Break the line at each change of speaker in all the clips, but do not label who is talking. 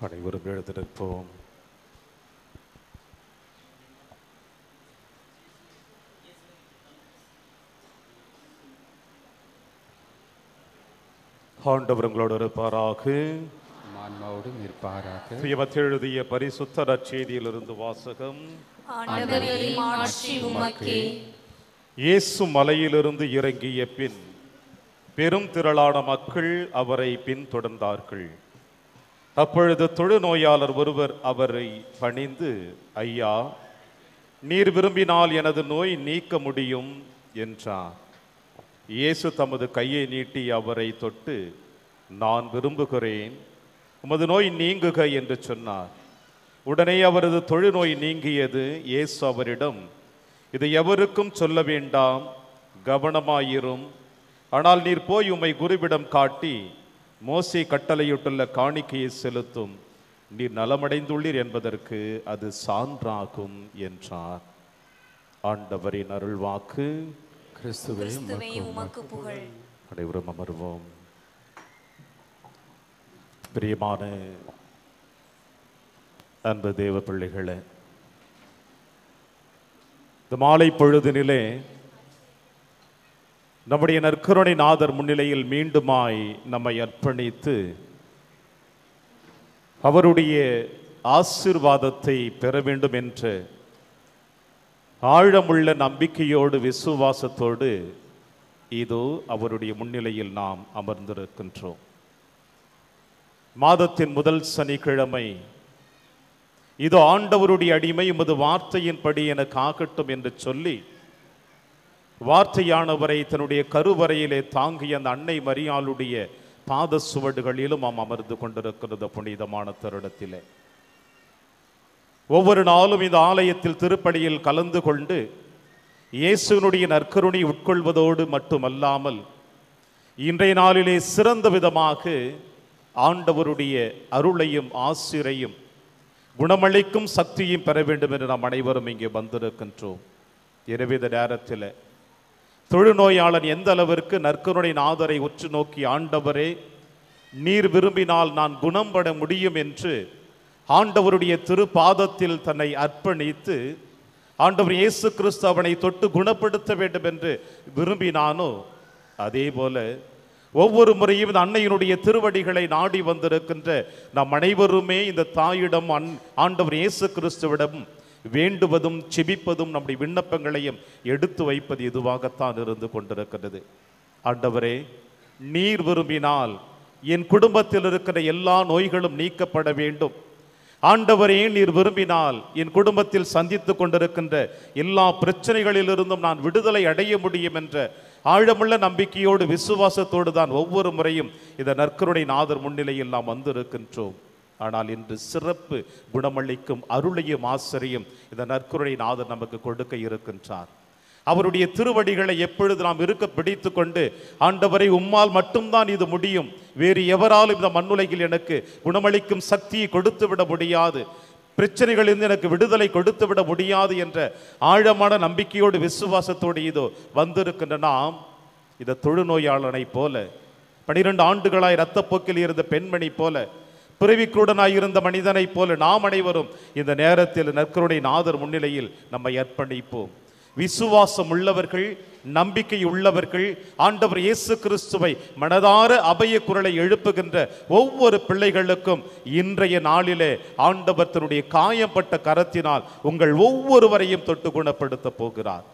அனைவரும் எழுந்திருப்போம். ஆண்டவர் உங்களோடு இருப்பாராக. எழுதிய பரிசுத்த நற்செய்தியிலிருந்து வாசகம். இயேசு மலையிலிருந்து இறங்கிய பின் பெரும் திரளான மக்கள் அவரை பின்தொடர்ந்தார்கள். அப்பொழுது தொழுநோயாளர் ஒருவர் அவரை பணிந்து, ஐயா, நீர் விரும்பினால் எனது நோய் நீக்க முடியும் என்றார். இயேசு தமது கையை நீட்டி அவரை தொட்டு, நான் விரும்புகிறேன், உமது நோய் நீங்குக என்று சொன்னார். உடனே அவரது தொழுநோய் நீங்கியது. இயேசு அவரிடம், இதை எவருக்கும் சொல்ல வேண்டாம், கவனமாயிரும். ஆனால் நீர் போய் உம்மை குருவிடம் காட்டி மோசே கட்டளையிட்டுள்ள காணிக்கையை செலுத்தும். நீர் நலமடைந்துள்ளீர் என்பதற்கு அது சான்றாகும் என்றார். ஆண்டவரின் அருள்வாக்கு.
கிறிஸ்துவே உமக்கு புகழ்.
அனைவரும் அமர்வோம். பிரியமான அன்பு தேவ பிள்ளைகளே, இந்த மாலை பொழுதினிலே நம்முடைய நற்கருணை நாதர் முன்னிலையில் மீண்டுமாய் நம்மை அர்ப்பணித்து அவருடைய ஆசீர்வாதத்தை பெற வேண்டும் என்ற ஆழமுள்ள நம்பிக்கையோடு விசுவாசத்தோடு இதோ அவருடைய முன்னிலையில் நாம் அமர்ந்திருக்கின்றோம். மாதத்தின் முதல் சனிக்கிழமை, இதோ ஆண்டவருடைய அடிமை உமது வார்த்தையின்படி எனக்கு ஆகட்டும் என்று சொல்லி வார்த்தையானவரை தன்னுடைய கருவறையிலே தாங்கிய அந்த அன்னை மரியாளுடைய பாத சுவடுகளிலும் நாம் அமர்ந்து கொண்டிருக்கிறது புனிதமான தருணத்திலே. ஒவ்வொரு நாளும் இந்த ஆலயத்தில் திருப்பலியில் கலந்து கொண்டு இயேசுவினுடைய நற்கருணை உட்கொள்வதோடு மட்டுமல்லாமல் இன்றைய நாளிலே சிறந்த விதமாக ஆண்டவருடைய அருளையும் ஆசிரையும் குணமளிக்கும் சக்தியும் பெற வேண்டும் என்று நாம் அனைவரும் இங்கே வந்திருக்கின்றோம். எனவே இந்த நேரத்தில் தொழுநோயாளன் எந்த அளவிற்கு நற்கருணை நாதரை உற்று நோக்கி, ஆண்டவரே நீர் விரும்பினால் நான் குணம் பெற முடியும் என்று ஆண்டவருடைய திருப்பாதத்தில் தன்னை அர்ப்பணித்து ஆண்டவர் இயேசு கிறிஸ்து அவனை தொட்டு குணப்படுத்த வேண்டும் என்று விரும்பினானோ, அதே போல ஒவ்வொரு முறையும் இந்த அன்னையினுடைய திருவடிகளை நாடி வந்திருக்கின்ற நாம் அனைவருமே இந்த தாயிடம் ஆண்டவர் இயேசு கிறிஸ்துவிடம் வேண்டுவதும் செபிப்பதும் நம்முடைய விண்ணப்பங்களையும் எடுத்து வைப்பது இதுவாகத்தான் இருந்து கொண்டிருக்கிறது. ஆண்டவரே நீர் விரும்பினால் என் குடும்பத்தில் இருக்கிற எல்லா நோய்களும் நீக்கப்பட வேண்டும். ஆண்டவரே நீர் விரும்பினால் என் குடும்பத்தில் சந்தித்து கொண்டிருக்கின்ற எல்லா பிரச்சனைகளிலிருந்தும் நான் விடுதலை அடைய முடியும் என்ற ஆழமுள்ள நம்பிக்கையோடு விசுவாசத்தோடு தான் ஒவ்வொரு முறையும் இந்த நற்கருணை நாதர் முன்னிலையில் நாம் வந்திருக்கின்றோம். ஆனால் இன்று சிறப்பு குணமளிக்கும் அருளையும் ஆசிரியும் இந்த நற்கருணை நாதர் நமக்கு கொடுக்க இருக்கின்றார். அவருடைய திருவடிகளை எப்பொழுது நாம் இருக்க பிடித்து கொண்டு, ஆண்டவரை உம்மால் மட்டும்தான் இது முடியும், வேறு எவராலும் இந்த மண்ணுலகில் எனக்கு குணமளிக்கும் சக்தியை கொடுத்து விட முடியாது, பிரச்சனைகளிலிருந்து எனக்கு விடுதலை கொடுத்து விட முடியாது என்ற ஆழமான நம்பிக்கையோடு விசுவாசத்தோடு இதோ வந்திருக்கின்ற நாம் இந்த தொழுநோயாளனை போல, 12 ஆண்டுகளாய் இரத்தப்போக்கில் இருந்த பெண்மணி போல, பிறவிக்குடனாய் இருந்த மனிதனை போல நாம் அனைவரும் இந்த நேரத்தில் நற்கருணை நாதர் முன்னிலையில் நம்மை அர்ப்பணிப்போம். விசுவாசம் உள்ளவர்கள், நம்பிக்கை உள்ளவர்கள், ஆண்டவர் இயேசு கிறிஸ்துவை மனதார அபய குரலை எழுப்புகின்ற ஒவ்வொரு பிள்ளைகளுக்கும் இன்றைய நாளிலே ஆண்டவர் தன்னுடைய காயப்பட்ட கரத்தினால் உங்கள் ஒவ்வொருவரையும் தொட்டு குணப்படுத்த போகிறார்.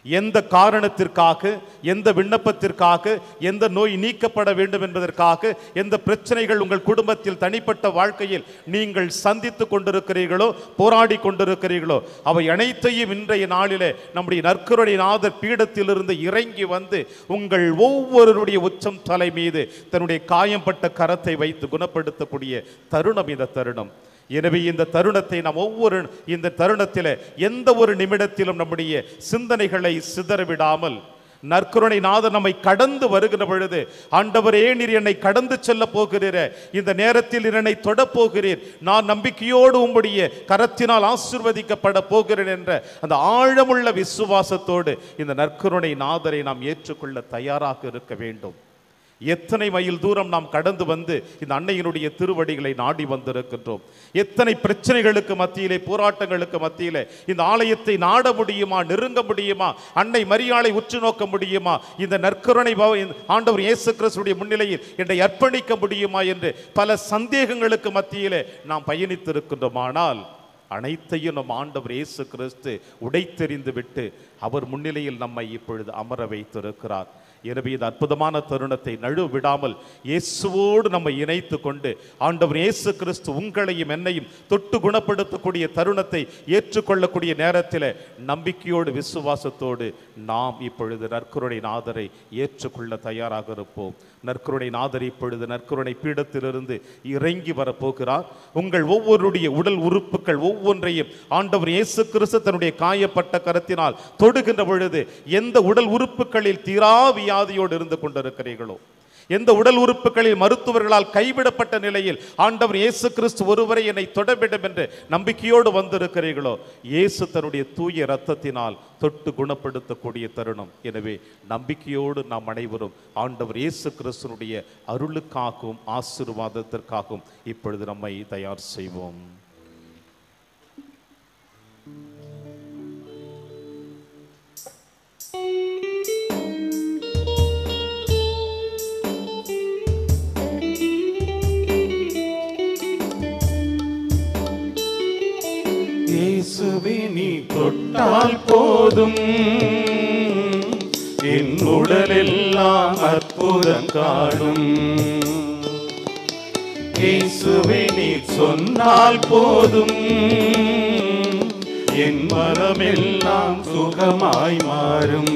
எந்த காரணத்திற்காக, எந்த விண்ணப்பத்திற்காக, எந்த நோய் நீக்கப்பட வேண்டும் என்பதற்காக, எந்த பிரச்சனைகள் உங்கள் குடும்பத்தில் தனிப்பட்ட வாழ்க்கையில் நீங்கள் சந்தித்து கொண்டிருக்கிறீர்களோ, போராடி கொண்டிருக்கிறீர்களோ, அவை அனைத்தையும் இன்றைய நாளிலே நம்முடைய நற்கருணை நாதர் பீடத்திலிருந்து இறங்கி வந்து உங்கள் ஒவ்வொருடைய உச்சம் தலை மீது தன்னுடைய காயம்பட்ட கரத்தை வைத்து குணப்படுத்தக்கூடிய தருணம் இந்த தருணம். எனவே இந்த தருணத்தை நாம் இந்த தருணத்தில் எந்த ஒரு நிமிடத்திலும் நம்முடைய சிந்தனைகளை சிதறவிடாமல் நற்கருணை நாதர் நம்மை கடந்து வருகிற பொழுது, ஆண்டவரே நீர் என்னை கடந்து செல்ல போகிறீர், இந்த நேரத்தில் என்னை தொட போகிறீர், நான் நம்பிக்கையோடு உம்முடைய கரத்தினால் ஆசீர்வதிக்கப்பட போகிறேன் என்ற அந்த ஆழமுள்ள விசுவாசத்தோடு இந்த நற்கருணை நாதரை நாம் ஏற்றுக்கொள்ள தயாராக இருக்க வேண்டும். எத்தனை மைல் தூரம் நாம் கடந்து வந்து இந்த அன்னையினுடைய திருவடிகளை நாடி வந்திருக்கின்றோம். எத்தனை பிரச்சனைகளுக்கு மத்தியிலே, போராட்டங்களுக்கு மத்தியிலே இந்த ஆலயத்தை நாட முடியுமா, நெருங்க முடியுமா, அன்னை மரியாளை உற்று நோக்க முடியுமா, இந்த நற்கருணை ஆண்டவர் இயேசு கிறிஸ்துவின் முன்னிலையில் என்னை அர்ப்பணிக்க முடியுமா என்று பல சந்தேகங்களுக்கு மத்தியிலே நாம் பயணித்திருக்கின்றோமானால் அனைத்தையும் நம் ஆண்டவர் இயேசு கிறிஸ்து உடைத்தெறிந்து விட்டு அவர் முன்னிலையில் நம்மை இப்பொழுது அமர வைத்திருக்கிறார். எனவே இந்த அற்புதமான தருணத்தை நழுவ விடாமல் இயேசுவோடு நம்ம இணைத்து கொண்டு ஆண்டவர் இயேசு கிறிஸ்து உங்களையும் என்னையும் தொட்டு குணப்படுத்தக்கூடிய தருணத்தை ஏற்றுக்கொள்ளக்கூடிய நேரத்தில் நம்பிக்கையோடு விசுவாசத்தோடு நாம் இப்பொழுது நற்கருணை நாதரை ஏற்றுக்கொள்ள தயாராக இருப்போம். நற்கருணை நாதர் இப்பொழுது நற்கருணை பீடத்திலிருந்து இறங்கி வரப்போகிறார். உங்கள் ஒவ்வொருடைய உடல் உறுப்புகள் ஒவ்வொன்றையும் ஆண்டவர் இயேசு கிறிஸ்து தன்னுடைய காயப்பட்ட கரத்தினால் தொடுகின்ற பொழுது எந்த உடல் உறுப்புகளில் தீரா வியாதியோடு இருந்து கொண்டிருக்கிறீர்களோ, எந்த உடல் உறுப்புகளில் மருத்துவர்களால் கைவிடப்பட்ட நிலையில் ஆண்டவர் இயேசு கிறிஸ்து ஒருவரை என்னை தொடவிடும் என்று நம்பிக்கையோடு வந்திருக்கிறீர்களோ, இயேசு தன்னுடைய தூய இரத்தத்தினால் தொட்டு குணப்படுத்தக்கூடிய தருணம். எனவே நம்பிக்கையோடு நாம் அனைவரும் ஆண்டவர் இயேசு கிறிஸ்துனுடைய அருளுக்காகவும் ஆசீர்வாதத்திற்காகவும் இப்பொழுது நம்மை தயார் செய்வோம்.
இயேசுவே நீ தொட்டால் போதும், என் உடலெல்லாம் அற்புதம் காணும். இயேசுவே நீ சொன்னால் போதும், என் மனமெல்லாம் சுகமாய் மாறும்.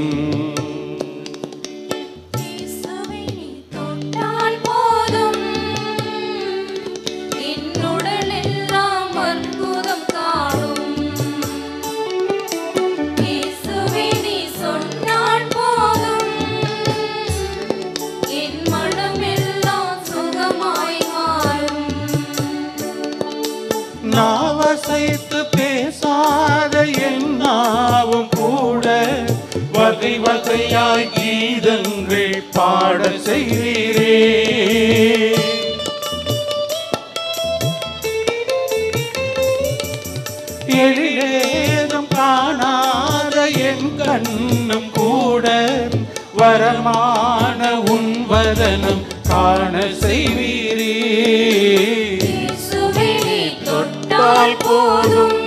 நாவசைத்து பேசாத என் நாவும் கூட வகை வகையாய் கீதங்கள் பாட செய்கிறே. எழிலேதும் காணாத என் கண்ணும் கூட வரமான உன் வதனம் காண செய்வீரே. போதும்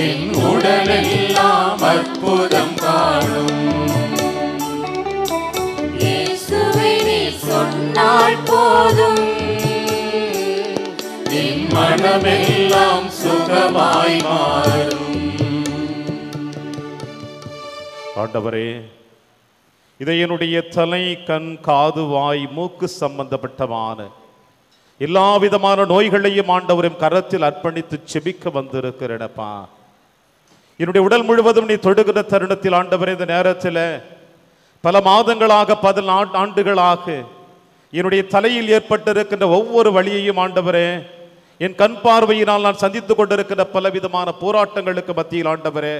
என் உடலெல்லாம் அற்புதம் காணும். இயேசுவே நீ சொன்னால் போதும், என் மனமெல்லாம் சுகமாய் மாறும்.
ஆண்டவரே, இதை என்னுடைய தலை, கண், காது, வாய், மூக்கு சம்பந்தப்பட்டமான எல்லா விதமான நோய்களையும் ஆண்டவரையும் கரத்தில் அர்ப்பணித்து செபிக்க வந்திருக்கிறேனப்பா. என்னுடைய உடல் முழுவதும் நீ தொடுகிற தருணத்தில் ஆண்டவரே, இந்த நேரத்தில் பல மாதங்களாக 14 ஆண்டுகளாக என்னுடைய தலையில் ஏற்பட்டிருக்கின்ற ஒவ்வொரு வழியையும் ஆண்டவரே, என் கண் பார்வையினால் நான் சந்தித்துக் கொண்டிருக்கிற பல விதமான போராட்டங்களுக்கு மத்தியில் ஆண்டவரே,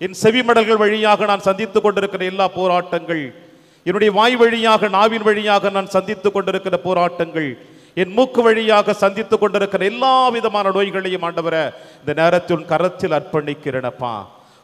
என் செவிமடல்கள் வழியாக நான் சந்தித்துக் கொண்டிருக்கிற எல்லா போராட்டங்கள், என்னுடைய வாய் வழியாக நாவின் வழியாக நான் சந்தித்துக் கொண்டிருக்கிற போராட்டங்கள், என் மூக்கு வழியாக சந்தித்துக் கொண்டிருக்கிற எல்லா விதமான நோய்களையும் ஆண்டவரே இந்த நேரத்தில் கரத்தில் அர்ப்பணிக்கிறேனப்பா.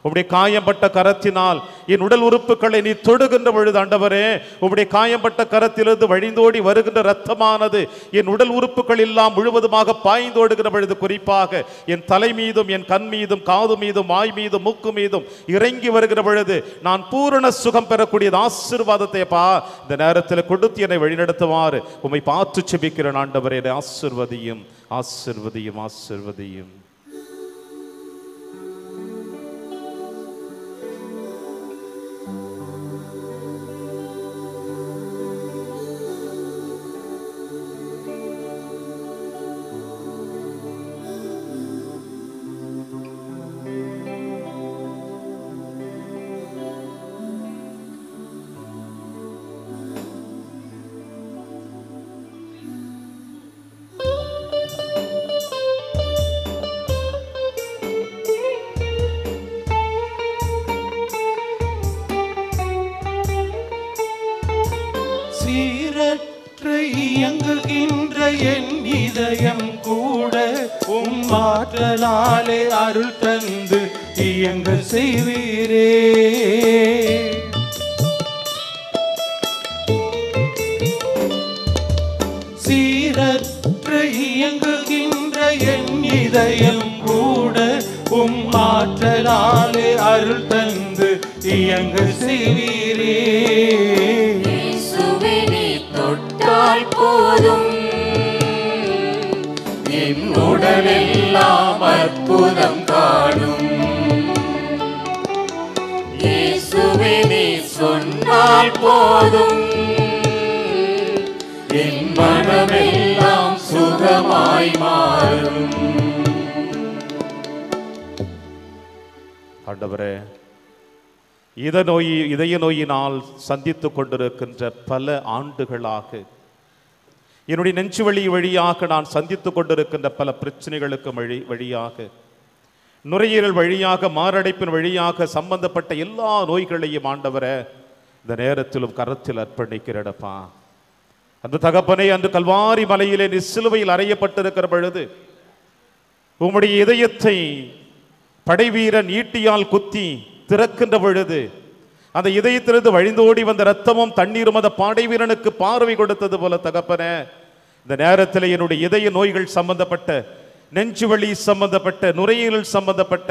உம்முடைய காயம்பட்ட கரத்தினால் என் உடல் உறுப்புகளை நீ தொடுகின்ற பொழுது ஆண்டவரே, உம்முடைய காயம்பட்ட கரத்திலிருந்து வழிந்தோடி வருகின்ற இரத்தமானது என் உடல் உறுப்புகள் எல்லாம் முழுவதுமாக பாய்ந்தோடுகிற பொழுது, குறிப்பாக என் தலை மீதும் என் கண் மீதும் காது மீதும் வாய் மீதும் மூக்கு மீதும் இறங்கி வருகிற பொழுது நான் பூரண சுகம் பெறக்கூடிய ஆசீர்வாதத்தைப்பா இந்த நேரத்தில் கொடுத்து என்னை வழிநடத்துவாறு உம்மை பார்த்து செபிக்கிறேன். ஆண்டவரே, ஆசீர்வதியும் ஆசீர்வதியும் ஆசீர்வதியும்.
இயங்குகின்ற என் இதயம் கூட உம் ஆற்றலாலே அருள் தந்து இயங்க செய்வீரே. சீரற்று இயங்குகின்ற என் இதயம் கூட உம் ஆற்றலாலே அருள் தந்து இயங்க செய்வீரே. செய்வீரே.
இயேசுவே நீ தொட்டால் போதும் என் உடலெல்லாம் அற்புதம் காணும். இயேசுவே நீ சொன்னால் போதும் என் மனமெல்லாம் சுகமாய் மாறும்.
ஆண்டவரே, இதய நோயினால் சந்தித்துக் கொண்டிருக்கின்ற பல ஆண்டுகளாக என்னுடைய நெஞ்சு வழி வழியாக நான் சந்தித்துக் கொண்டிருக்கின்ற பல பிரச்சனைகளுக்கு வழியாக, நுரையீரல் வழியாக, மாரடைப்பின் வழியாக சம்பந்தப்பட்ட எல்லா நோய்களையும் ஆண்டவரே இந்த நேரத்திலும் கரத்தில் அர்ப்பணிக்கிறடப்பா. அந்த தகப்பனை அன்று கல்வாரி மலையிலே நீ சிலுவையில் அறையப்பட்டிருக்கிற பொழுது உம்முடைய இதயத்தை படைவீரன் ஈட்டியால் குத்தி திறக்கின்ற பொழுது அந்த இதயத்திலிருந்து வழிந்தோடி வந்த ரத்தமும் தண்ணீரும் அந்த படைவீரனுக்கு பார்வை கொடுத்தது போல தகப்பனே, இந்த நேரத்தில் என்னுடைய இதய நோய்கள் சம்பந்தப்பட்ட, நெஞ்சு வலி சம்பந்தப்பட்ட, நுரையீரல் சம்பந்தப்பட்ட,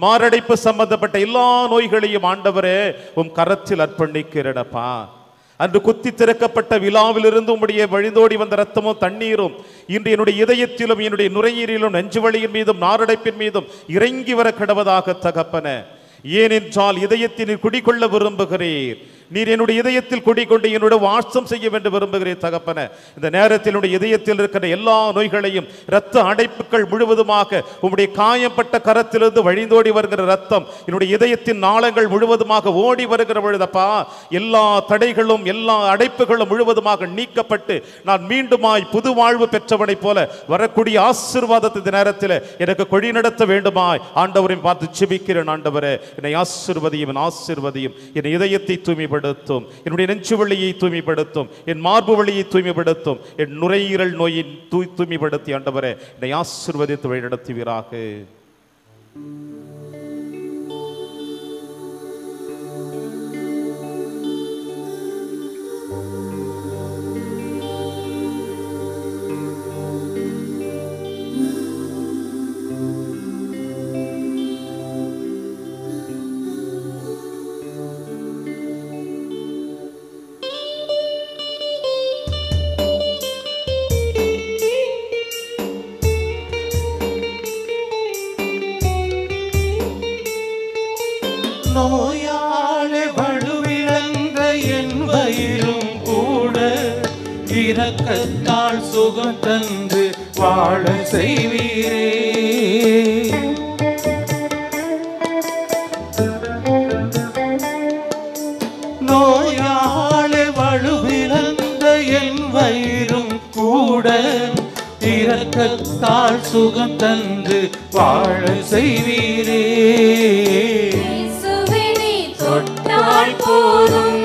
மாரடைப்பு சம்பந்தப்பட்ட எல்லா நோய்களையும் ஆண்டவரே உம் கரத்தில் அர்ப்பணிக்கிறேனப்பா. அன்று குத்தி திறக்கப்பட்ட விழாவிலிருந்து உம்முடைய வழிந்தோடி வந்த ரத்தமும் தண்ணீரும் இன்று என்னுடைய இதயத்திலும் என்னுடைய நுரையீரலிலும் நெஞ்சு வலியின் மீதும் நாரடைப்பின் மீதும் இறங்கி வர கடவதாக தகப்பன. ஏனென்றால் இதயத்தில் குடிகொள்ள விரும்புகிறீர். நீர் என்னுடைய இதயத்தில் குடிக்கொண்டு என்னுடைய வாசம் செய்ய வேண்டும் விரும்புகிறேன் தகப்பன. இந்த நேரத்தில் என்னுடைய இதயத்தில் இருக்கிற எல்லா நோய்களையும், இரத்த அடைப்புகள் முழுவதுமாக உம்முடைய காயப்பட்ட கரத்திலிருந்து வழிந்தோடி வருகிற ரத்தம் என்னுடைய இதயத்தின் நாளங்கள் முழுவதுமாக ஓடி வருகிற பொழுதப்பா, எல்லா தடைகளும் எல்லா அடைப்புகளும் முழுவதுமாக நீக்கப்பட்டு நான் மீண்டுமாய் புது வாழ்வு பெற்றவனைப் போல வரக்கூடிய ஆசீர்வாதத்தை இந்த நேரத்தில் எனக்கு கொடி நடத்த வேண்டுமாய் ஆண்டவரையும் பார்த்து செபிக்கிறேன். ஆண்டவரே, என்னை ஆசீர்வதியும், என் ஆசீர்வதியும், என் இதயத்தை தூய்மைப்படுத்தும், என்னுடைய நெஞ்சு வலியை தூய்மைப்படுத்தும், என் மார்பு வலியை தூய்மைப்படுத்தும், என் நுரையீரல் நோயை தூய்மைப்படுத்தி ஆண்டவரே என்னை ஆசீர்வதித்து வழிநடத்துவீராக.
நோயாளி வலுவிழந்த என் வயிறும் கூட இரக்கத்தால் சுகம் தந்து வாழ செய்வீரே. நோயாளி வலுவிழந்த என் வயிறும் கூட இரக்கத்தால் சுகம் தந்து வாழ செய்வீரே.
தொட்டால் போதும்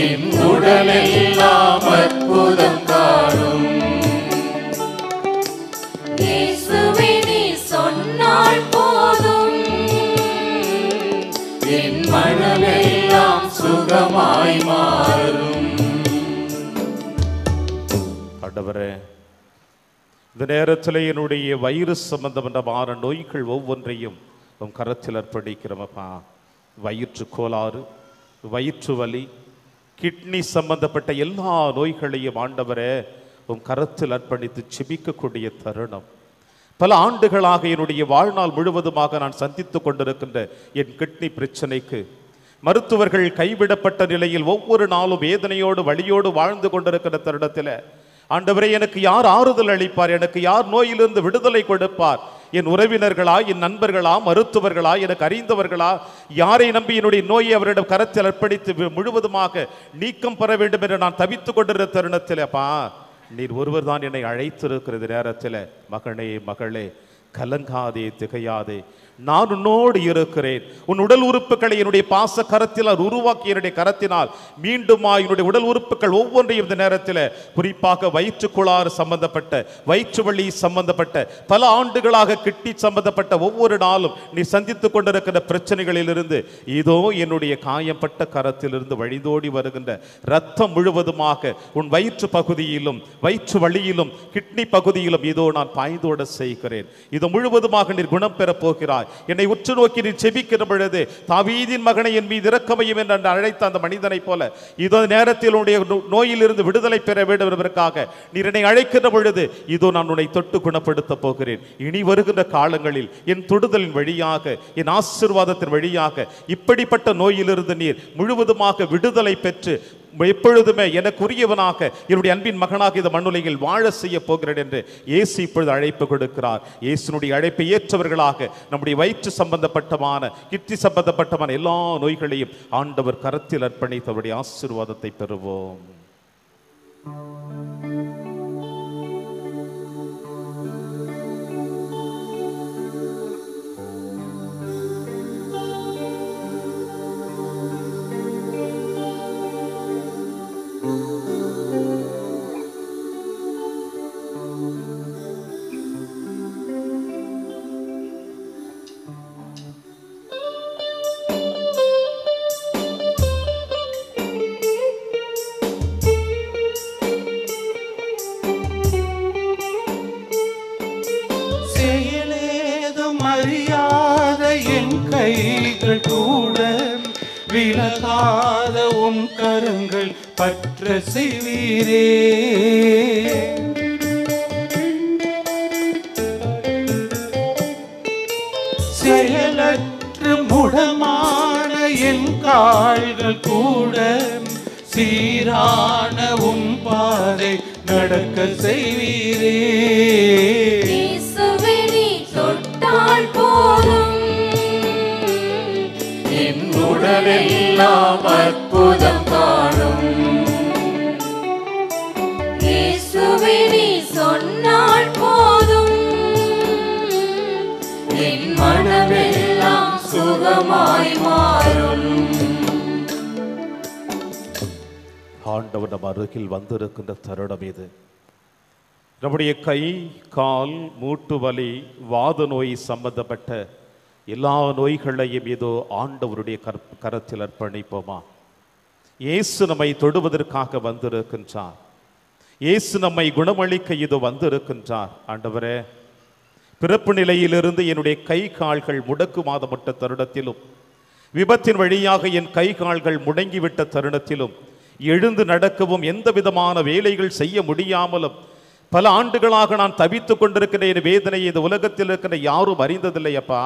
என் உடலெல்லாம் அற்புதம் காணும். இயேசுவே நீ சொன்னால் போதும் என் மனமெல்லாம் சுகமாய் மாறும்.
ஆண்டவரே, இந்த நேரத்தில் என்னுடைய வயிறு சம்பந்தமான நோய்கள் ஒவ்வொன்றையும் உம் கரத்தில் அர்ப்பணிக்கிறோமப்பா. வயிற்று கோளாறு, வயிற்று வலி, கிட்னி சம்பந்தப்பட்ட எல்லா நோய்களையும் ஆண்டவரே உம் கரத்தில் அர்ப்பணித்து செபிக்கக்கூடிய தருணம். பல ஆண்டுகளாக என்னுடைய வாழ்நாள் முழுவதுமாக நான் சந்தித்துக் கொண்டிருக்கின்ற என் கிட்னி பிரச்சனைக்கு மருத்துவர்கள் கைவிடப்பட்ட நிலையில் ஒவ்வொரு நாளும் வேதனையோடு வலியோடு வாழ்ந்து கொண்டிருக்கிற தருணத்தில் ஆண்டவரே, எனக்கு யார் ஆறுதல் அளிப்பார்? எனக்கு யார் நோயிலிருந்து விடுதலை கொடுப்பார்? என் உறவினர்களா, என் நண்பர்களா, மருத்துவர்களா, எனக்கு அறிந்தவர்களா, யாரை நம்பி என்னுடைய நோயை அவரிடம் கரத்தில் அர்ப்பணித்து முழுவதுமாக நீக்கம் பெற வேண்டும் என்று நான் தவித்துக் கொண்டிருந்த தருணத்தில் அப்பா, நீர் ஒருவர் தான் என்னை அழைத்திருக்கிறது நேரத்தில். மகனே, மகளே, கலங்காதே, திகையாதே, நான் உன்னோடு இருக்கிறேன். உன் உடல் உறுப்புகளை என்னுடைய பாச கரத்தினால் உருவாக்கி என்னுடைய கரத்தினால் மீண்டுமா என்னுடைய உடல் உறுப்புகள் ஒவ்வொன்றையும் இந்த நேரத்தில், குறிப்பாக வயிற்றுக்குளாறு சம்பந்தப்பட்ட, வயிற்று வலி சம்பந்தப்பட்ட, பல ஆண்டுகளாக கிட்னி சம்பந்தப்பட்ட ஒவ்வொரு நாளும் நீ சந்தித்துக் கொண்டிருக்கிற பிரச்சனைகளிலிருந்து இதோ என்னுடைய காயப்பட்ட கரத்திலிருந்து வழிந்தோடி வருகின்ற இரத்தம் முழுவதுமாக உன் வயிற்று பகுதியிலும் வயிற்று வலியிலும் கிட்னி பகுதியிலும் இதோ நான் பாய்ந்தோட செய்கிறேன். இது முழுவதுமாக நீர் குணம் பெற போகிறாய். செய்கிறாய். என்னை உற்று நோக்கி நீ செபிக்கிற பொழுது தாவீதின் மகனை என் மீது இரக்கமையும் என்று அழைத்த அந்த மனிதனை போல இதோ நேரத்தில் உன்னுடைய நோயிலிருந்து விடுதலை பெற வேண்டும் என்பதற்காக நீர் என்னை அழைக்கிற பொழுது இதோ நான் உன்னை தொட்டு குணப்படுத்த போகிறேன். இனி வருகின்ற காலங்களில் என் தொடுதலின் வழியாக என் ஆசீர்வாதத்தின் வழியாக இப்படிப்பட்ட நோயிலிருந்து நீர் முழுவதுமாக விடுதலை பெற்று எப்பொழுதுமே எனக்குரியவனாக என்னுடைய அன்பின் மகனாக இந்த மண்ணுலகில் வாழ செய்ய போகிறேன் என்று இயேசு இப்பொழுது அழைப்பு கொடுக்கிறார். இயேசுனுடைய அழைப்பை ஏற்றவர்களாக நம்முடைய வயிற்று சம்பந்தப்பட்டமான கிட்னி சம்பந்தப்பட்டமான எல்லா நோய்களையும் ஆண்டவர் கரத்தில் அர்ப்பணித்து அவருடைய ஆசீர்வாதத்தை பெறுவோம்.
விலகாத உன் கரங்கள் பற்ற செய்வீரே. செயலற்று முடமான என் கால்கள் கூட சீரான உன் பாதை நடக்க செய்வீரே.
இயேசுவே நீ தொட்டால் போதும் என் உடலெல்லாம் அற்புதம் காணும். இயேசுவே நீ சொன்னால் போதும் என் மனமெல்லாம் சுகமாய் மாறும்.
ஆண்டவர் நம் அருகில் வந்திருக்கின்ற தருணம் இது. நம்முடைய கை கால் மூட்டு வலி வாத நோய் சம்பந்தப்பட்ட எல்லா நோய்களையும் ஏதோ ஆண்டவருடைய கரத்தில் அர்ப்பணிப்போமா? இயேசு நம்மை தொடுவதற்காக வந்திருக்கின்றார். இயேசு நம்மை குணமளிக்க இதோ வந்திருக்கின்றார். ஆண்டவரே, பிறப்பு நிலையிலிருந்து என்னுடைய கை கால்கள் முடக்குமாதப்பட்ட தருணத்திலும் விபத்தின் வழியாக என் கை கால்கள் முடங்கிவிட்ட தருணத்திலும் எழுந்து நடக்கவும் எந்த விதமான வேலைகள் செய்ய முடியாமலும் பல ஆண்டுகளாக நான் தவித்துக் கொண்டிருக்கிற என் வேதனையை இந்த உலகத்தில் இருக்கிற யாரும் அறிந்ததில்லை அப்பா.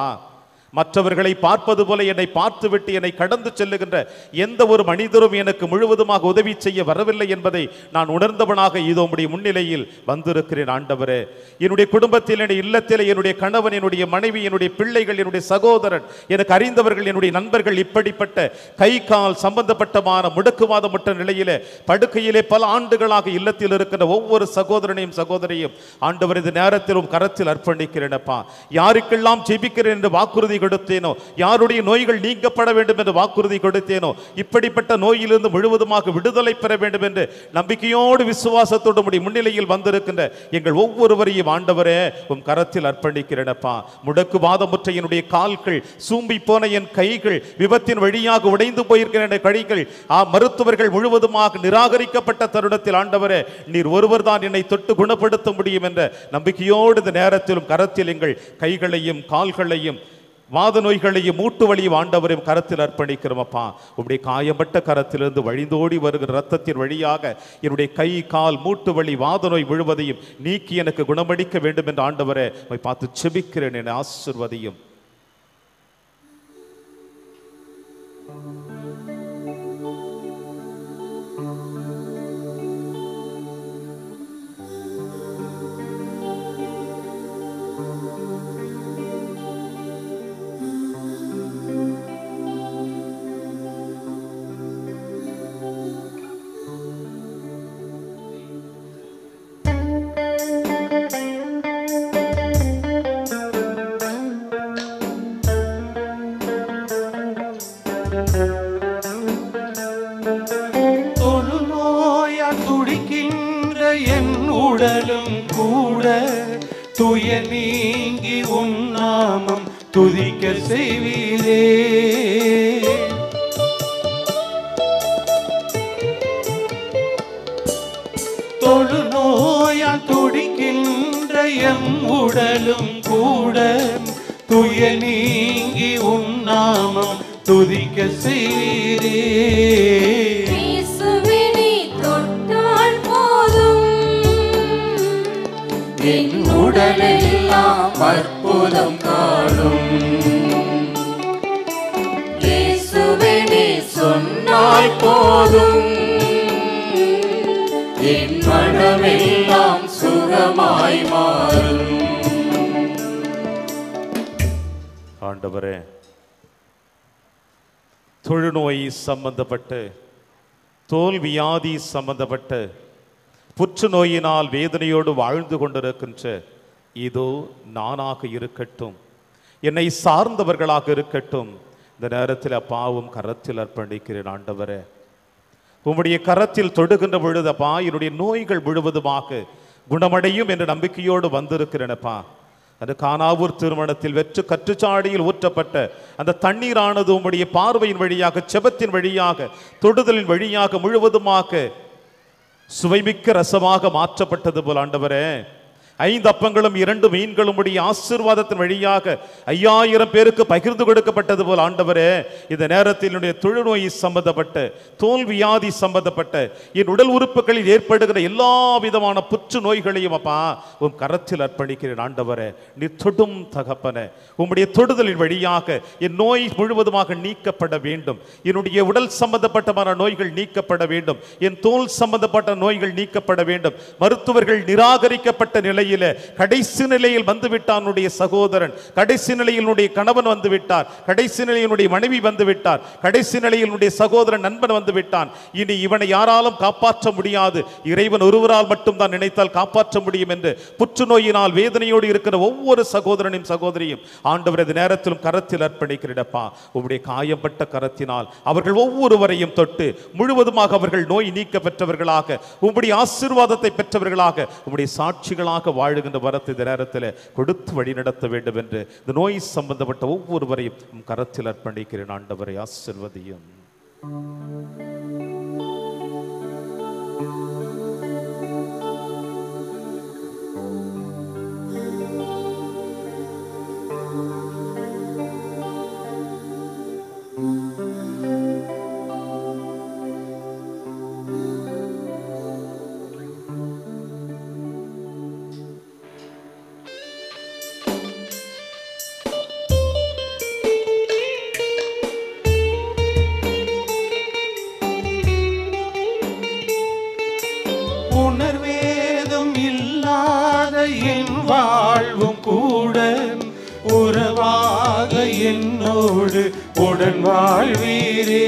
மற்றவர்களை பார்ப்பது போல என்னை பார்த்துவிட்டு என்னை கடந்து செல்லுகின்ற எந்த ஒரு மனிதரும் எனக்கு முழுவதுமாக உதவி செய்ய வரவில்லை என்பதை நான் உணர்ந்தவனாக இதோ உம்முடைய முன்னிலையில் வந்திருக்கிறேன். ஆண்டவரே, என்னுடைய குடும்பத்தில், என்னுடைய இல்லத்தில், என்னுடைய கணவன், என்னுடைய மனைவி, என்னுடைய பிள்ளைகள், என்னுடைய சகோதரன், எனக்கு அறிந்தவர்கள், என்னுடைய நண்பர்கள் இப்படிப்பட்ட கை கால் சம்பந்தப்பட்டமான முடக்குவாதமற்ற நிலையிலே படுக்கையிலே பல ஆண்டுகளாக இல்லத்தில் இருக்கிற ஒவ்வொரு சகோதரனையும் சகோதரியும் ஆண்டவர் இந்த நேரத்திலும் கரத்தில் அர்ப்பணிக்கிறேனப்பா. யாருக்கெல்லாம் ஜெபிக்கிறேன் என்று வாக்குறுதி கொடுத்தேனோ, யாருடைய நோய்கள் நீக்கப்பட வேண்டும் என்று வாக்குறுதி கொடுத்தேனோ, இப்படிப்பட்ட நோயிலிருந்து முழுவதுமாக விடுதலை பெற வேண்டும் என்று நம்பிக்கையோடு விசுவாசத்தோடு உம்முடைய முன்னிலையில் வந்திருக்கின்ற எங்கள் ஒவ்வொருவரையும் ஆண்டவரே உம் கரத்தில் அர்ப்பணிக்கிறேனப்பா. முடக்குவாதமுற்ற என்னுடைய கால்கள், சூம்பி போன என் கைகள், விபத்தின் வழியாக உடைந்து போயிருக்கிற கைகள் மருத்துவர்கள் முழுவதுமாக நிராகரிக்கப்பட்ட தருணத்தில் ஆண்டவரே நீர் ஒருவர் தான் என்னை தொட்டு குணப்படுத்த முடியும் என்ற நம்பிக்கையோடு இந்த நேரத்திலும் கரத்தில் எங்கள் கைகளையும் கால்களையும் வாத நோய்களையும் மூட்டு வலியும் ஆண்டவரையும் கரத்தில் அர்ப்பணிக்கிறோம் அப்பா. உங்களுடைய காயப்பட்ட கரத்திலிருந்து வழிந்தோடி வருகிற ரத்தத்தின் வழியாக என்னுடைய கை கால் மூட்டு வலி வாத நோய் முழுவதையும் நீக்கி எனக்கு குணமளிக்க வேண்டும் என்று ஆண்டவரை பார்த்து செபிக்கிறேன். என ஆசீர்வதியும்.
உடலும் கூட துய நீங்கி உன் நாமம் துதிக்க செய்வீரே. தொழுநோயால் துடிக்கின்ற எம் உடலும் கூட துய நீங்கி உன் நாமம் துதிக்க செய்வீரே.
இயேசுவே நீ தொட்டால் போதும் என் உடலெல்லாம் அற்புதம் காணும். இயேசுவே நீ சொன்னால் போதும் என் மனமெல்லாம் சுகமாய் மாறும்.
ஆண்டவரே, தொழுநோய் சம்பந்தப்பட்டு, தோல் வியாதி சம்பந்தப்பட்டு, புற்றுநோயினால் வேதனையோடு வாழ்ந்து கொண்டிருக்கின்ற இதோ நானாக இருக்கட்டும், என்னை சார்ந்தவர்களாக இருக்கட்டும், இந்த நேரத்தில் அப்பாவும் கரத்தில் அர்ப்பணிக்கிறேன். ஆண்டவரே, உம்முடைய கரத்தில் தொடுகின்ற பொழுது அப்பா என்னுடைய நோய்கள் முழுவதுமாக குணமடையும் என்ற நம்பிக்கையோடு வந்திருக்கிறேனப்பா. அந்த கானாவூர் திருமணத்தில் வெற்று கற்றுச்சாடியில் ஊற்றப்பட்ட அந்த தண்ணீரானது உம்முடைய பார்வையின் வழியாக, செபத்தின் வழியாக, தொடுதலின் வழியாக முழுவதுமாக சுவைமிக்க ரசமாக மாற்றப்பட்டது போல் ஆண்டவரே, 5 அப்பங்களும் 2 மீன்களும் உடைய ஆசீர்வாதத்தின் வழியாக 5000 பேருக்கு பகிர்ந்து கொடுக்கப்பட்டது போல் ஆண்டவரே, இந்த நேரத்தில் என்னுடைய தொழுநோய் சம்பந்தப்பட்ட, தோல் வியாதி சம்பந்தப்பட்ட, என் உடல் உறுப்புகளில் ஏற்படுகிற எல்லா விதமான புற்று நோய்களையும் அப்பா உம் கரத்தில் அர்ப்பணிக்கிறேன். ஆண்டவரே, நீ தொடும் தகப்பன, உம்முடைய தொடுதலின் வழியாக என் நோய் முழுவதுமாக நீக்கப்பட வேண்டும். என்னுடைய உடல் சம்பந்தப்பட்ட நோய்கள் நீக்கப்பட வேண்டும். என் தோல் சம்பந்தப்பட்ட நோய்கள் நீக்கப்பட வேண்டும். மருத்துவர்கள் நிராகரிக்கப்பட்ட நிலையில் கடைசி நிலையில் வந்துவிட்டார் சகோதரன், கடைசி நிலையில் கணவன் வந்துவிட்டார், கடைசி நிலையில் மனைவி வந்துவிட்டார், கடைசி நிலையில் சகோதரன் நண்பன் வந்துவிட்டான். இனி இவனை யாராலும் காப்பாற்ற முடியாது, இறைவன் ஒருவரால் மட்டும் தான் நினைத்தால் காப்பாற்ற முடியும் என்று புற்றுநோயினால் வேதனையோடு இருக்கிற ஒவ்வொரு சகோதரனையும் சகோதரியும் ஆண்டவர் இந்த நேரத்திலும் கரத்தில் அர்ப்பணிக்கிறப்பா. உம்முடைய காயப்பட்ட கரத்தினால் அவர்கள் ஒவ்வொருவரையும் தொட்டு முழுவதுமாக அவர்கள் நோய் நீக்க பெற்றவர்களாக, உம்முடைய ஆசீர்வாதத்தை பெற்றவர்களாக, உம்முடைய சாட்சிகளாக வாழுகின்ற வரத்தை இந்த நேரத்தில் கொடுத்து வழி நடத்த வேண்டும் என்று இந்த நோய் சம்பந்தப்பட்ட ஒவ்வொருவரையும் கரத்தில் அர்ப்பணிக்கிறேன். ஆண்டவரை ஆசீர்வதியும்.
உணர்வேதும் இல்லாத என் வாழ்வும் கூட உறவாக என்னோடு உடன் வாழ்வீரே.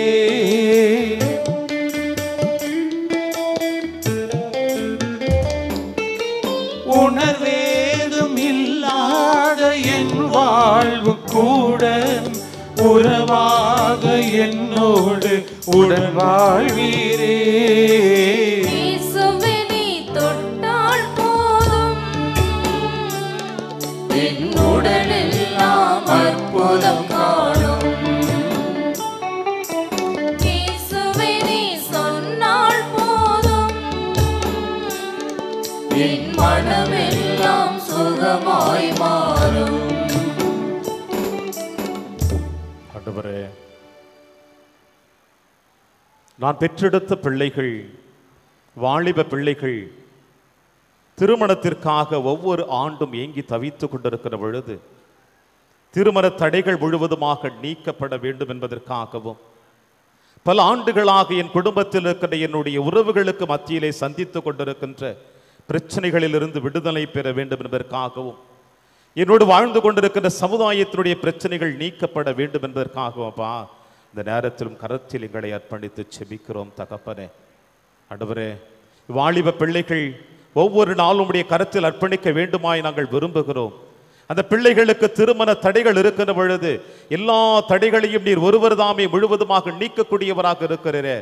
உணர்வேதும் இல்லாத என் வாழ்வு கூட உறவாக என்னோடு உடன் வாழ்வீரே.
இயேசுவே நீ தொட்டால் போதும் என் உடலெல்லாம் அற்புதம் காணும். இயேசுவே நீ சொன்னால் போதும் என் மனமெல்லாம் சுகமாய் மாறும்.
ஆண்டவரே, நான் பெற்றெடுத்த பிள்ளைகள், வாலிப பிள்ளைகள் திருமணத்திற்காக ஒவ்வொரு ஆண்டும் ஏங்கி தவித்துக் கொண்டிருக்கிற பொழுது திருமண தடைகள் முழுவதுமாக நீக்கப்பட வேண்டும் என்பதற்காகவும், பல ஆண்டுகளாக என் குடும்பத்தில் இருக்கிற என்னுடைய உறவுகளுக்கு மத்தியிலே சந்தித்துக் கொண்டிருக்கின்ற பிரச்சனைகளிலிருந்து விடுதலை பெற வேண்டும் என்பதற்காகவும், என்னோடு வாழ்ந்து கொண்டிருக்கின்ற சமுதாயத்தினுடைய பிரச்சனைகள் நீக்கப்பட வேண்டும் என்பதற்காகவும் அப்பா இந்த நேரத்திலும் கரத்தில் எங்களை அர்ப்பணித்து செபிக்கிறோம் தகப்பனே. ஆண்டவரே, வாலிப பிள்ளைகள் ஒவ்வொரு நாளும் உடைய கரத்தில் அர்ப்பணிக்க வேண்டுமாய் நாங்கள் விரும்புகிறோம். அந்த பிள்ளைகளுக்கு திருமண தடைகள் இருக்கின்ற பொழுது எல்லா தடைகளையும் நீர் ஒருவர் தாமே முழுவதுமாக நீக்கக்கூடியவராக இருக்கிறீரே.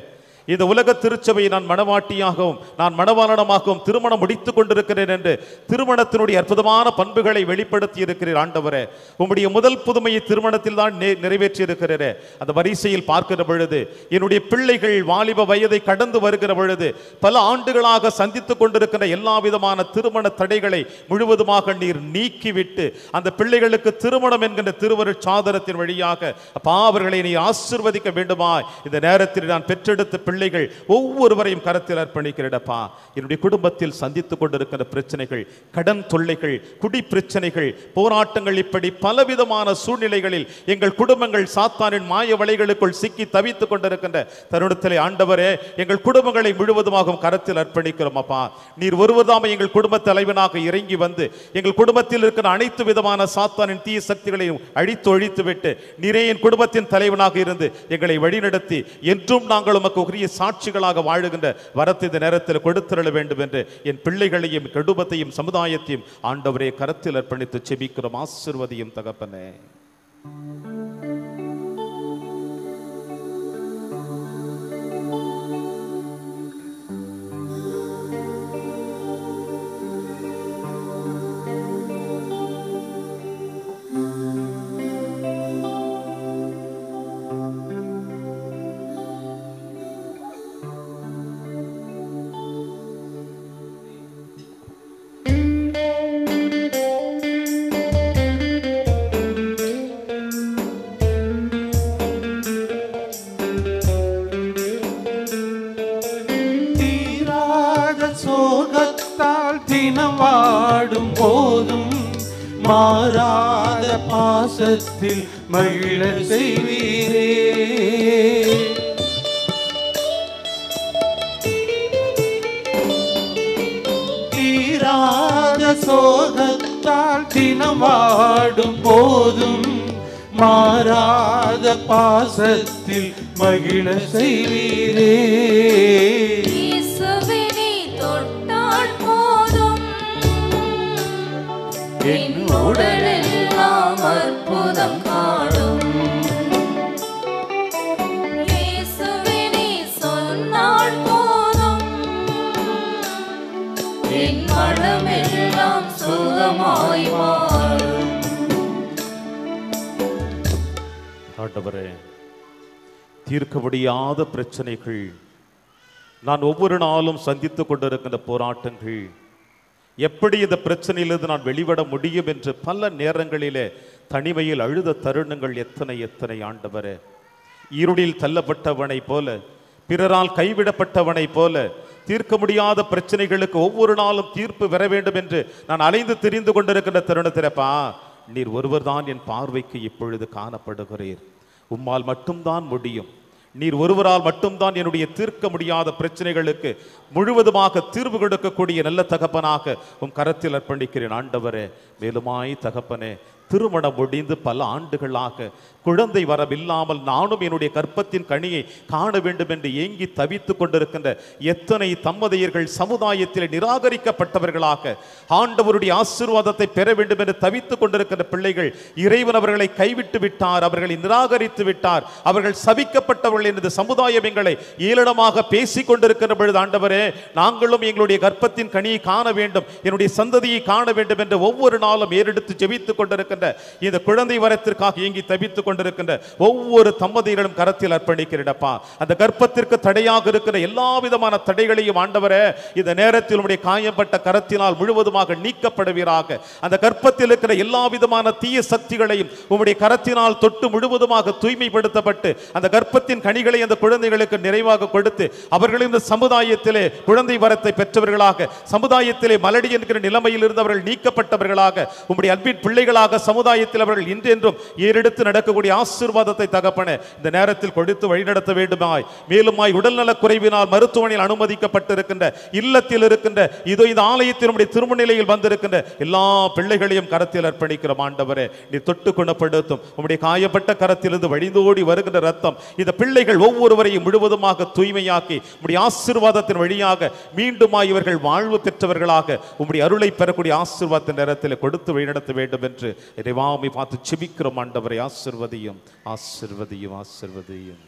இந்த உலக திருச்சபையை நான் மணவாட்டியாகவும் நான் மணவாளனமாகவும் திருமணம் முடித்துக் கொண்டிருக்கிறேன் என்று திருமணத்தினுடைய அற்புதமான பண்புகளை வெளிப்படுத்தி இருக்கிறீர் ஆண்டவரே. உம்முடைய முதல் புதுமையை திருமணத்தில் தான் நிறைவேற்றி இருக்கிறீரே. அந்த வரிசையில் பார்க்கிற பொழுது என்னுடைய பிள்ளைகள் வாலிப வயதை கடந்து வருகிற பொழுது பல ஆண்டுகளாக சந்தித்துக் கொண்டிருக்கிற எல்லா விதமான திருமண தடைகளை முழுவதுமாக நீர் நீக்கிவிட்டு அந்த பிள்ளைகளுக்கு திருமணம் என்கின்ற திருவருட் சாதனத்தின் வழியாக அப்பா அவர்களை நீ ஆசீர்வதிக்க வேண்டுமா. இந்த நேரத்தில் நான் பெற்றெடுத்த பிள்ளைகள் ஒவ்வொருவரையும் கரத்தில் அர்ப்பணிக்கிறேன்ப்பா. என்னுடைய குடும்பத்தில் சந்தித்துக் கொண்டிருக்கிற பிரச்சனைகள், கடன் தொல்லைகள், குடி பிரச்சனைகள், போராட்டங்கள், இப்படி பலவிதமான சூழ்நிலைகளில் எங்கள் குடும்பங்கள் சாத்தானின் மாய வலைகளுக்குள் சிக்கி தவித்துக் கொண்டிருக்கின்ற தருணத்திலே ஆண்டவரே எங்கள் குடும்பங்களை முழுவதுமாக கரத்தில் அர்ப்பணிக்கிறோம் அப்பா. நீர் ஒருவர்தாமே எங்கள் குடும்ப தலைவனாக இறங்கி வந்து எங்கள் குடும்பத்தில் இருக்கிற அனைத்து விதமான சாத்தானின் தீய சக்திகளையும் அழித்து ஒழித்து விட்டு நீரே என் குடும்பத்தின் தலைவனாக இருந்து எங்களை வழிநடத்தி என்றும் நாங்கள் உமக்கு உரிய சாட்சிகளாக வாழுகின்ற வரத்தை இந்த நேரத்தில் கொடுத்திருள வேண்டும் என்று என் பிள்ளைகளையும் குடும்பத்தையும் சமுதாயத்தையும் ஆண்டவரே கரத்தில் அர்ப்பணித்து செபிக்கிறோம். ஆசீர்வதியும் தகப்பனே.
வாடும் போதும் மாறாத பாசத்தில் மகிழ செய்வீரே. தீராத சோகத்தால் தினம் வாடும் போதும் மாறாத பாசத்தில் மகிழ செய்வீரே.
என் உடலெல்லாம் அற்புதம் காணும். இயேசுவே நீ சொன்னால் போதும் என் மனமெல்லாம் சுகமாய் மாறும்.
ஆண்டவரே, தீர்க்க முடியாத பிரச்சனைகள், நான் ஒவ்வொரு நாளும் சந்தித்துக் கொண்டிருக்கின்ற போராட்டங்கள், எப்படி இந்த பிரச்சனையிலிருந்து நான் வெளிவட முடியும் என்று பல நேரங்களிலே தனிமையில் அழுத தருணங்கள் எத்தனை எத்தனை. ஆண்டவரே, இருளில் தள்ளப்பட்டவனை போல, பிறரால் கைவிடப்பட்டவனை போல, தீர்க்க முடியாத பிரச்சனைகளுக்கு ஒவ்வொரு நாளும் தீர்ப்பு பெற வேண்டும் என்று நான் அலைந்து திரிந்து கொண்டிருக்கின்ற தருணத்திலப்பா, நீர் ஒருவர் தான் என் பார்வைக்கு இப்பொழுது காணப்படுகிறீர். உம்மால் மட்டும்தான் முடியும். நீர் ஒருவரால் மட்டும்தான் என்னுடைய தீர்க்க முடியாத பிரச்சனைகளுக்கு முழுவதுமாக தீர்வு கொடுக்கக்கூடிய நல்ல தகப்பனாக உம் கரத்தில் அர்ப்பணிக்கிறேன் ஆண்டவரே. மேலுமாய் தகப்பனே, திருமணம் முடிந்து பல ஆண்டுகளாக குழந்தை வரவில்லாமல் நானும் என்னுடைய கற்பத்தின் கனியை காண வேண்டும் என்று ஏங்கி தவித்துக் கொண்டிருக்கின்ற எத்தனை தம்பதியர்கள் சமுதாயத்தில் நிராகரிக்கப்பட்டவர்களாக ஆண்டவருடைய ஆசீர்வாதத்தை பெற வேண்டும் என்று தவித்துக் கொண்டிருக்கின்ற பிள்ளைகள், இறைவன் அவர்களை கைவிட்டு விட்டார், அவர்களை நிராகரித்து விட்டார், அவர்கள் சபிக்கப்பட்டவர்கள் என்று சமுதாயம் எங்களை ஏளனமாக பேசிக் கொண்டிருக்கிற பொழுது ஆண்டவரே, நாங்களும் எங்களுடைய கற்பத்தின் கனியை காண வேண்டும், என்னுடைய சந்ததியை காண வேண்டும் என்று ஒவ்வொரு நாளும் ஏறெடுத்து ஜெபித்துக் கொண்டிருக்கின்ற இந்த குழந்தை வரத்திற்காக ஏங்கி தவித்துக் கொண்டிருக்கின்ற ஒவ்வொரு தம்பதியர்களும் கரத்தில் அர்ப்பணிக்கிறேன்ப்பா. அந்த கர்ப்பத்திற்கு தடையாக இருக்கிற எல்லா விதமான தடைகளையும் ஆண்டவரே, இந்த நேரத்தில் உம்முடைய காயப்பட்ட கரத்தினால் முழுவதுமாக நீக்கப்படுவீராக. அந்த கர்ப்பத்தில் இருக்கிற எல்லா விதமான தீய சக்திகளையும் உம்முடைய கரத்தினால் தொட்டு முழுவதுமாக தூய்மைப்படுத்தப்பட்டு அந்த கர்ப்பத்தின் கனிகளை அந்த குழந்தைகளுக்கு நிறைவாக கொடுத்து அவர்களின் சமுதாயத்திலே குழந்தை வரத்தை பெற்றவர்களாக, சமுதாயத்திலே மலடி என்கிற நிலைமையில் இருந்தவர்கள் நீக்கப்பட்டவர்களாக, உம்முடைய அன்பின் பிள்ளைகளாக சமுதாயத்தில் அவர்கள் இன்றென்றும் ஏறெடுத்து நடக்கக்கூடிய ஆசீர்வாதத்தை தகப்பனே இந்த நேரத்தில் கொடுத்து வழிநடத்த வேண்டுமாய். மேலுமாய் உடல்நலக் குறைவினால் மருத்துவமனையில் அனுமதிக்கப்பட்டிருக்கின்ற, இல்லத்தில் இருக்கின்ற, இதோ இந்த ஆலயத்தில் உம்முடைய திருமணிலையில் வந்திருக்கின்ற எல்லா பிள்ளைகளையும் கரத்தில் அர்ப்பணிக்கிறோம் ஆண்டவரே. நீ தொட்டு குணப்படுத்தும். உம்முடைய காயப்பட்ட கரத்திலிருந்து வழிந்தோடி வருகின்ற ரத்தம் இந்த பிள்ளைகள் ஒவ்வொருவரையும் முழுவதுமாக தூய்மையாக்கி உம்முடைய ஆசீர்வாதத்தின் வழியாக மீண்டுமாய் இவர்கள் வாழ்வு பெற்றவர்களாக உம்முடைய அருளை பெறக்கூடிய ஆசீர்வாதத்தின் நேரத்தில் கொடுத்து வழிநடத்த வேண்டும் என்று இறைவாமை பார்த்து செபிக்கிறோம் ஆண்டவரை. ஆசீர்வதியும், ஆசீர்வதியும், ஆசீர்வதியும்.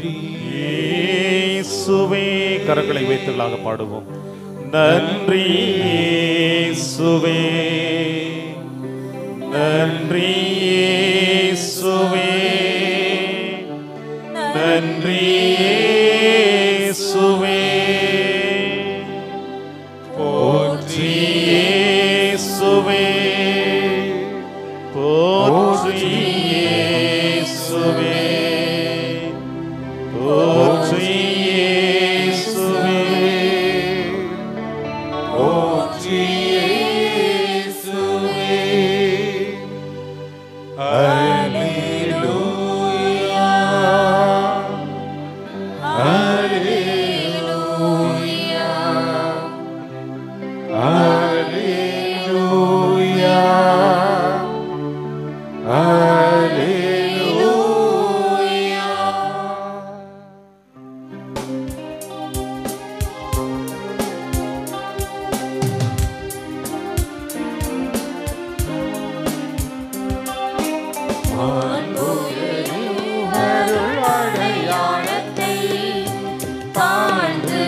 நன்றி
இயேசுவே. கரங்களை வைத்துகளாக பாடுவோம். நன்றி இயேசுவே, நன்றி இயேசுவே, நன்றி இயேசுவே, போற்றி இயேசுவே, போற்றி இயேசுவே, போற்றி இயேசுவே,
போற்றி இயேசுவே. அல்லேலூயா அல்லேலூயா அல்லேலூயா அல்லேலூயா.
அருளடையாளத்தை தாழ்ந்து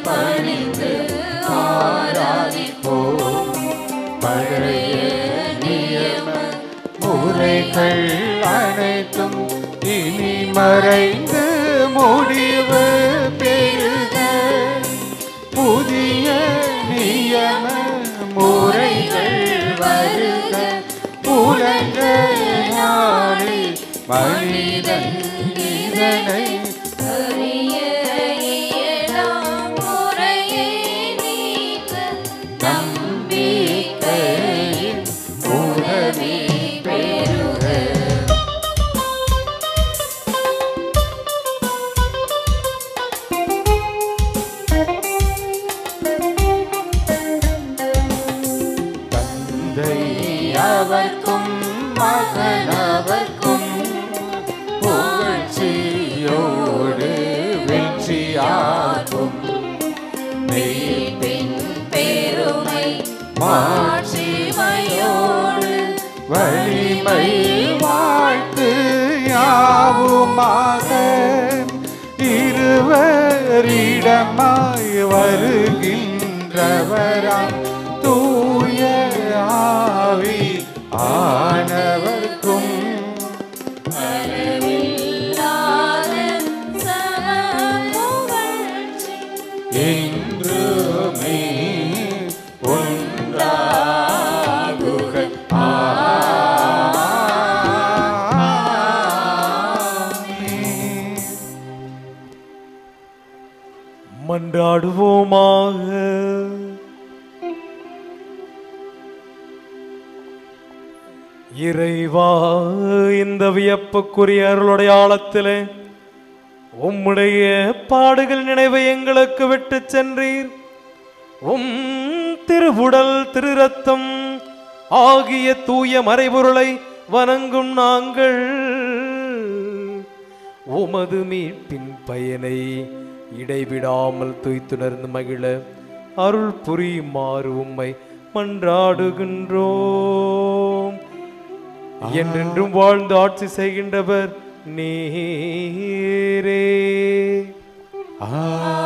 பணிந்து ஆராதிப்போம். பழைய நியம
முறைகள் அனைத்தும் இனி மறைந்து முடிவு பெறுக. புதிய நியம முறைகள் வருக. உலக ஞானி மனிதன் இதனை
அறிய இயலாம் முறையை நீக்க நம்பிக்கையின் உதவி பெறுக.
தந்தை
அவர்க்கும் மகனவர்க்கும்
புகழ்ச்சியோடு வெற்றியாகும்
மீட்பின் பெருமை
மாட்சிமையோடு
மாட்சிமையோடு
வலிமை வாழ்த்து யாவுமாக இருவரிடமாய் வருகின்றவராம் தூய ஆவி ஆனவர்க்கும்
அளவில்லாத சமபுகழ்ச்சி
என்றுமே உண்டாகுக. ஆமென்.
மன்றாடுவோமாக. இறைவா, இந்த வியப்புக்குரிய அருளுடையாளத்திலே உம்முடைய பாடுகள் நினைவை எங்களுக்கு விட்டு சென்றீர். உம் திருவுடல் திரு ரத்தம் ஆகிய தூய மறைபொருளை வணங்கும் நாங்கள் உமது மீட்பின் பயனை இடைவிடாமல் துய்த்துணர்ந்து மகிழ அருள் புரியுமாறு உம்மை மன்றாடுகின்றோம். என்றென்றும் வாழ்ந்து ஆட்சி செய்கின்றவர் நீரே.
ஆமென்.